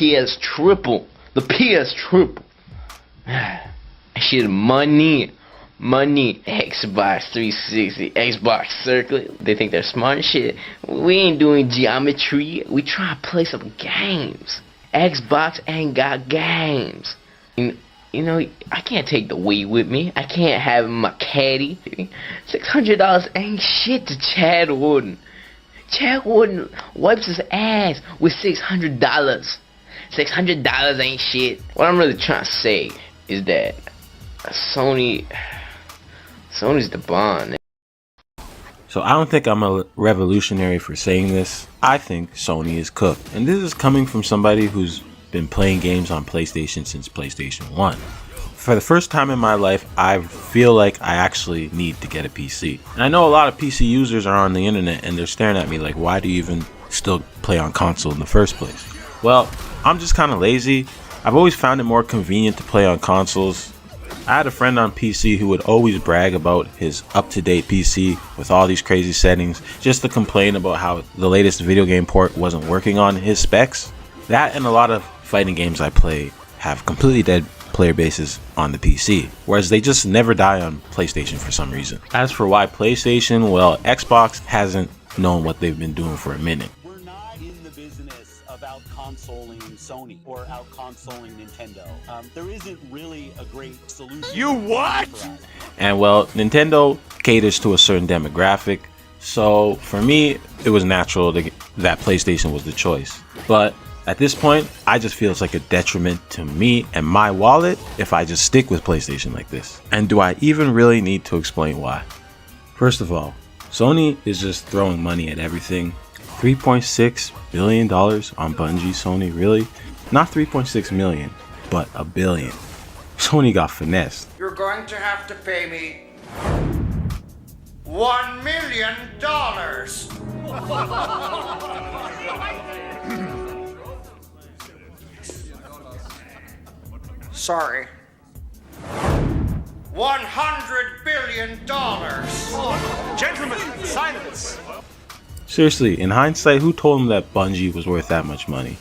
PS triple. The PS triple. Shit, money. Xbox 360, Xbox Circuit. They think they're smart and shit. We ain't doing geometry. We trying to play some games. Xbox ain't got games. You know, I can't take the Wii with me. I can't have my caddy. $600 ain't shit to Chad Warden. Chad Warden wipes his ass with $600. $600 ain't shit. What I'm really trying to say is that Sony's the bond. So I don't think I'm a revolutionary for saying this. I think Sony is cooked. And this is coming from somebody who's been playing games on PlayStation since PlayStation 1. For the first time in my life, I feel like I actually need to get a PC. And I know a lot of PC users are on the internet and they're staring at me like, why do you even still play on console in the first place? Well, I'm just kind of lazy. I've always found it more convenient to play on consoles. I had a friend on PC who would always brag about his up-to-date PC with all these crazy settings, just to complain about how the latest video game port wasn't working on his specs. That and a lot of fighting games I play have completely dead player bases on the PC, whereas they just never die on PlayStation for some reason. As for why PlayStation, well, Xbox hasn't known what they've been doing for a minute. We're not in the business of out-consoling Sony or out-consoling Nintendo. There isn't really a great solution. You what? And well, Nintendo caters to a certain demographic, so for me, it was natural that PlayStation was the choice. But at this point, I just feel it's like a detriment to me and my wallet if I just stick with PlayStation like this. And do I even really need to explain why? First of all, Sony is just throwing money at everything. $3.6 billion on Bungie, Sony, really? Not 3.6 million, but a billion. Sony got finessed. You're going to have to pay me $1 million. Sorry. $100 billion. Gentlemen, silence. Seriously, in hindsight, who told him that Bungie was worth that much money?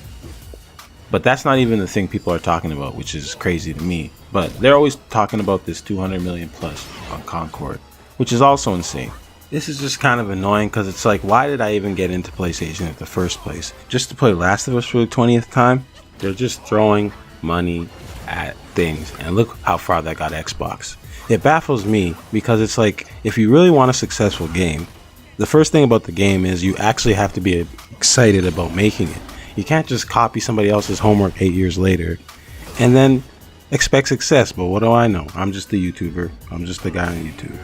But that's not even the thing people are talking about, which is crazy to me. But they're always talking about this 200 million plus on Concord, which is also insane. This is just kind of annoying because it's like, why did I even get into PlayStation in the first place? Just to play Last of Us for the 20th time? They're just throwing money at things, and look how far that got Xbox. It baffles me because it's like, if you really want a successful game, the first thing about the game is you actually have to be excited about making it. You can't just copy somebody else's homework 8 years later and then expect success. But what do I know? I'm just a YouTuber. I'm just a guy on YouTube.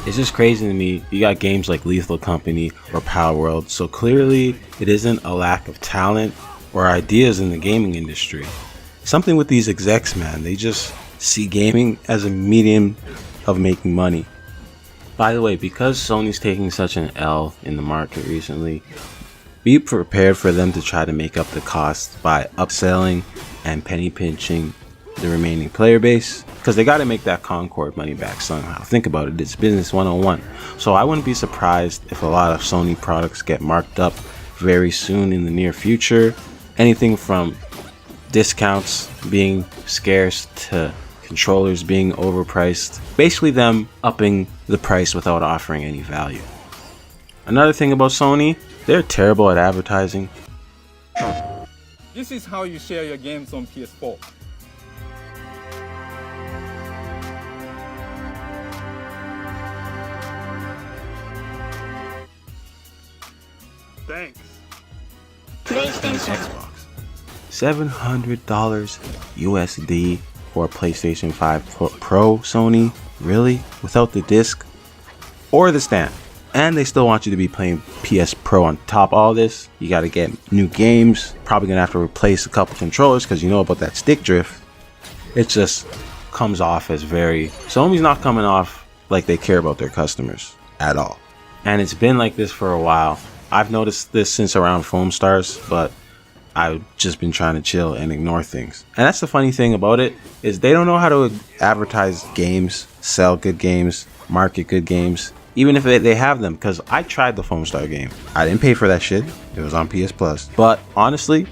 It's just crazy to me. You got games like Lethal Company or Power World, so clearly it isn't a lack of talent or ideas in the gaming industry. Something with these execs, man, they just see gaming as a medium of making money. By the way, because Sony's taking such an L in the market recently, be prepared for them to try to make up the cost by upselling and penny pinching the remaining player base, because they got to make that Concord money back somehow. Think about it, it's business 101. So I wouldn't be surprised if a lot of Sony products get marked up very soon in the near future. Anything from discounts being scarce to controllers being overpriced. Basically them upping the price without offering any value. Another thing about Sony, they're terrible at advertising. This is how you share your games on PS4. Thanks. Xbox. $700 USD for a PlayStation 5 Pro, Sony? Really? Without the disc? Or the stand? And they still want you to be playing PS Pro on top of all this. You gotta get new games. Probably gonna have to replace a couple controllers because you know about that stick drift. It just comes off as very... Sony's not coming off like they care about their customers at all. And it's been like this for a while. I've noticed this since around Foam Stars, but I've just been trying to chill and ignore things. And that's the funny thing about it, is they don't know how to advertise games, sell good games, market good games, even if they have them. Because I tried the Foam Star game. I didn't pay for that shit. It was on PS Plus. But honestly,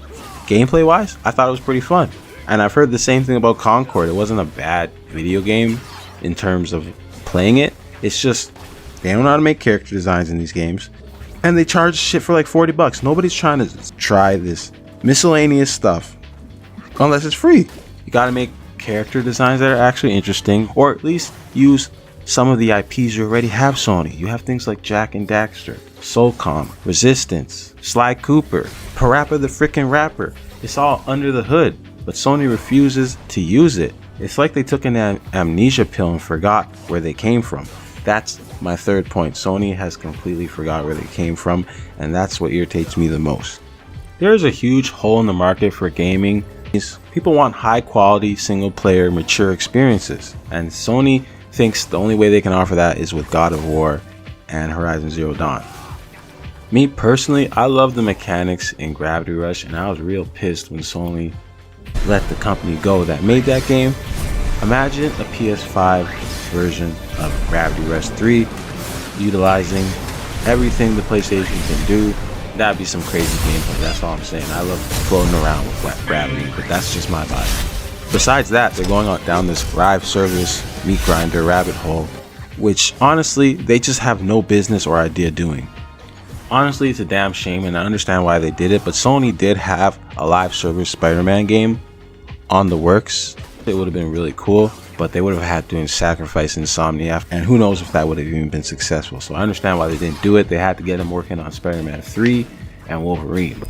gameplay wise, I thought it was pretty fun. And I've heard the same thing about Concord. It wasn't a bad video game in terms of playing it. It's just they don't know how to make character designs in these games, and they charge shit for like $40. Nobody's trying to try this miscellaneous stuff unless it's free. You gotta make character designs that are actually interesting, or at least use some of the IPs you already have. Sony, you have things like Jack and Daxter, Soulcom, Resistance, Sly Cooper, Parappa the Frickin' Rapper. It's all under the hood, but Sony refuses to use it. It's like they took an amnesia pill and forgot where they came from. That's my third point. Sony has completely forgot where they came from, and that's what irritates me the most. There's a huge hole in the market for gaming. People want high quality single player mature experiences, and Sony thinks the only way they can offer that is with God of War and Horizon Zero Dawn. Me personally, I love the mechanics in Gravity Rush, and I was real pissed when Sony let the company go that made that game. Imagine a PS5 version of Gravity Rush 3 utilizing everything the PlayStation can do. That'd be some crazy gameplay, that's all I'm saying. I love floating around with flat gravity, but that's just my vibe. Besides that, they're going on down this live service meat grinder rabbit hole, which honestly, they just have no business or idea doing. Honestly, it's a damn shame, and I understand why they did it, but Sony did have a live service Spider-Man game on the works. It would have been really cool, but they would have had to sacrifice Insomniac, and who knows if that would have even been successful. So I understand why they didn't do it. They had to get them working on Spider-Man 3 and Wolverine.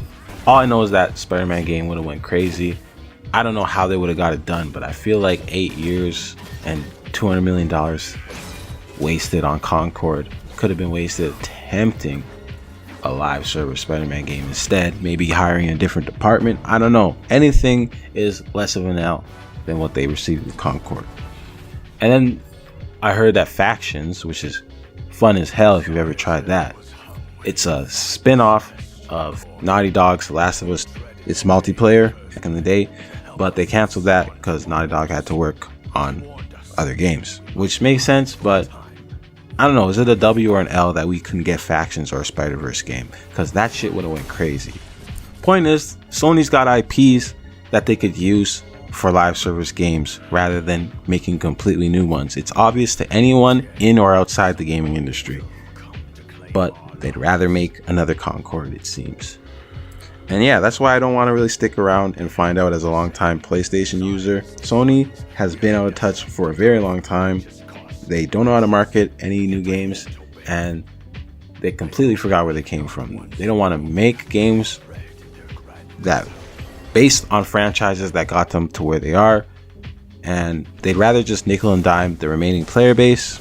All I know is that Spider-Man game would have went crazy. I don't know how they would have got it done, but I feel like 8 years and $200 million wasted on Concord could have been wasted attempting a live service Spider-Man game instead. Maybe hiring a different department. I don't know. Anything is less of an L than what they received with Concord. And then I heard that Factions, which is fun as hell if you've ever tried that, it's a spin-off of Naughty Dog's Last of Us. It's multiplayer back in the day, but they canceled that because Naughty Dog had to work on other games, which makes sense, but I don't know, is it a W or an L that we couldn't get Factions or a Spider-Verse game? Because that shit would have went crazy. Point is, Sony's got IPs that they could use for live service games rather than making completely new ones. It's obvious to anyone in or outside the gaming industry, but they'd rather make another Concord, it seems. And yeah, that's why I don't want to really stick around and find out as a long-time PlayStation user. Sony has been out of touch for a very long time. They don't know how to market any new games, and they completely forgot where they came from. They don't want to make games that based on franchises that got them to where they are, and they'd rather just nickel and dime the remaining player base.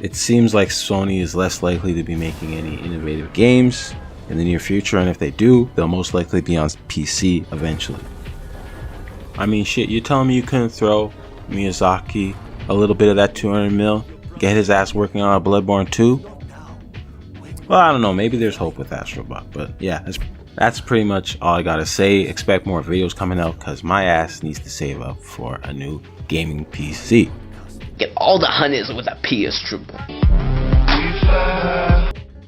It seems like Sony is less likely to be making any innovative games in the near future, and if they do, they'll most likely be on PC eventually. I mean, shit, you're telling me you couldn't throw Miyazaki a little bit of that 200 mil, get his ass working on a Bloodborne 2? Well, I don't know, maybe there's hope with Astrobot, but yeah, that's pretty much all I gotta say. Expect more videos coming out because my ass needs to save up for a new gaming PC. Get all the honeys with a PS Triple.